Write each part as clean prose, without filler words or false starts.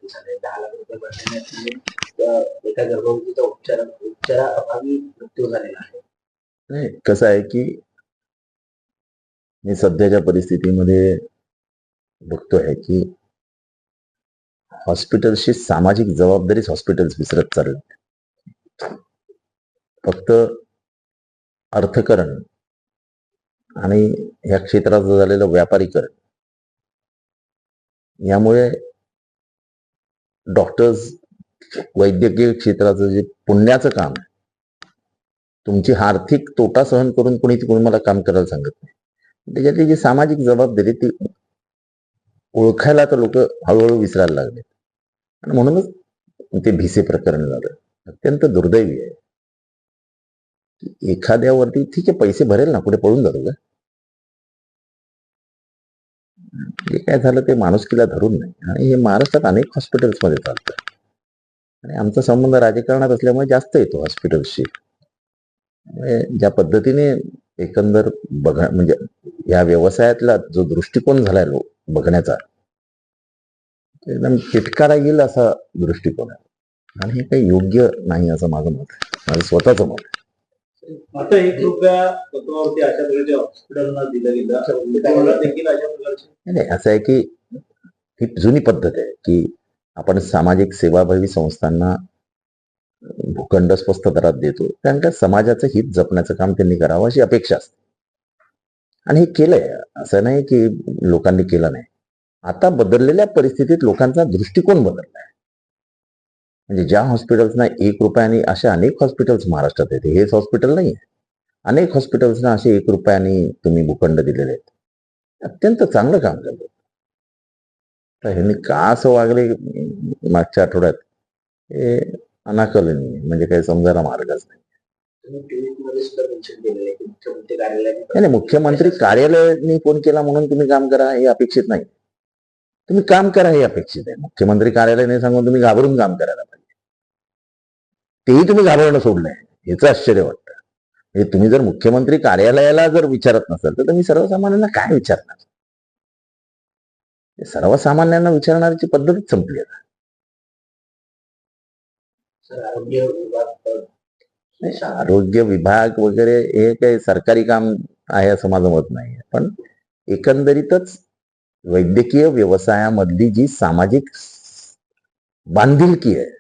भरती झाले, 10 लाख रुपये भरण्यात एका गर्भवतीचा उपचाराअभावी मृत्यू झालेला आहे. नाही, कसं आहे की मी सध्याच्या परिस्थितीमध्ये बघतोय की हॉस्पिटल्सची सामाजिक जबाबदारीच हॉस्पिटल्स विसरत चालले. फक्त अर्थकरण आणि या क्षेत्राचं झालेलं व्यापारीकरण यामुळे डॉक्टर्स वैद्यकीय क्षेत्राचं जे पुण्याचं काम आहे, तुमची आर्थिक तोटा सहन करून कोणी मला काम करायला सांगत नाही. त्याच्यातली जी सामाजिक जबाबदारी ती ओळखायला तर लोक हळूहळू विसरायला लागले आणि म्हणूनच ते भिसे प्रकरण झालं. अत्यंत दुर्दैवी आहे. एखाद्यावरती ठीक आहे, पैसे भरेल ना, पुढे पळून जातो का? जे काय झालं ते माणुसकीला धरून नाही. आणि हे महाराष्ट्रात अनेक हॉस्पिटल्समध्ये चालतं आणि आमचा संबंध राजकारणात असल्यामुळे जास्त येतो हॉस्पिटल्सशी. ज्या पद्धतीने एकंदर म्हणजे या व्यवसायातला जो दृष्टिकोन झालाय बघण्याचा, एकदम चिटकारा येईल असा दृष्टिकोन आहे आणि हे काही योग्य नाही असं माझं मत आहे, माझं स्वतःचं मत आहे. आता 1 रुपया तत्वावरती अशा प्रकारच्या हॉस्पिटलला दिलं गेलं देखील अशा प्रकारचे नाही, असं आहे की ही जुनी पद्धत आहे की आपण सामाजिक सेवाभावी संस्थांना भूखंड स्वस्त दरात देतो, कारण का समाजाचं हित जपण्याचं काम त्यांनी करावं अशी अपेक्षा असते आणि हे केलंय. असं नाही की लोकांनी केलं नाही. आता बदललेल्या परिस्थितीत लोकांचा दृष्टिकोन बदललाय. म्हणजे ज्या हॉस्पिटल्सना 1 रुपयाने, अशा अनेक हॉस्पिटल्स महाराष्ट्रात येते, हेच हॉस्पिटल नाही आहे, अनेक हॉस्पिटल्सना असे 1 रुपयाने तुम्ही भूखंड दिलेले आहेत. अत्यंत चांगलं काम करतात. तर ह्यांनी का असं वागले मागच्या आठवड्यात हे अनाकलनीय, म्हणजे काही समजायला मार्गच नाही. नाही, मुख्यमंत्री कार्यालयाने फोन केला म्हणून तुम्ही काम करा हे अपेक्षित नाही. तुम्ही काम करा हे अपेक्षित आहे. मुख्यमंत्री कार्यालयाने सांगून तुम्ही घाबरून काम करायला पाहिजे. तेही तुम्ही घाबरणं सोडलंय, याचं आश्चर्य वाटतं. म्हणजे तुम्ही जर मुख्यमंत्री कार्यालयाला जर विचारत नसाल तर तुम्ही सर्वसामान्यांना काय विचारणार? सर्वसामान्यांना विचारण्याची पद्धतच संपली आता. आरोग्य विभाग वगैरे हे काही सरकारी काम आहे असं माझं मत नाही. पण एकंदरीतच वैद्यकीय व्यवसायामधली जी सामाजिक बांधिलकी आहे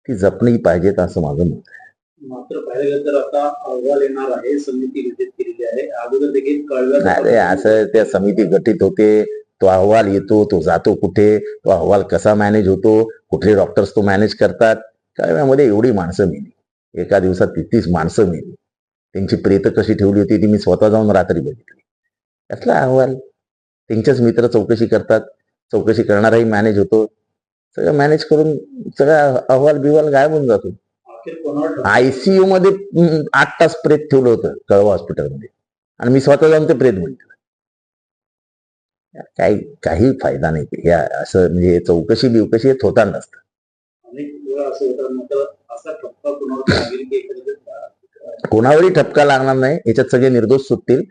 ती जपली पाहिजेत असं माझं मत आहे. मात्र पाहिलं तर आता अहवाल येणार आहे, समिती गठीत केलेली आहे. अगोदर देखील कळलं असं त्या समिती गठीत होते, तो अहवाल येतो, तो जातो कुठे, तो अहवाल कसा मॅनेज होतो, कुठले डॉक्टर्स तो मॅनेज करतात. कळव्यामध्ये एवढी माणसं मेली, एका दिवसात 33 माणसं मेली. त्यांची प्रेत कशी ठेवली होती ती मी स्वतः जाऊन रात्री बघितली. त्यातला अहवाल त्यांच्याच मित्र चौकशी करतात, चौकशी करणाराही मॅनेज होतो, सगळं मॅनेज करून सगळा अहवाल बिहवाल गायब होऊन जातो. ICU मध्ये 8 तास प्रेत ठेवलं होतं कळवा हॉस्पिटलमध्ये आणि मी स्वतः जाऊन ते प्रेत बघितलं. काही फायदा नाही. या असं म्हणजे चौकशी बिवकशी हे होता नसतं. कोणावरही ठपका लागणार नाही, याच्यात सगळे निर्दोष सुटतील.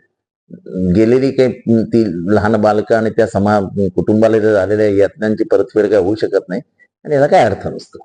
गेलेली काही ती लहान बालकं आणि त्या कुटुंबाला झालेल्या यातनांची परतफेड काय होऊ शकत नाही आणि याला काय अर्थ नसतो.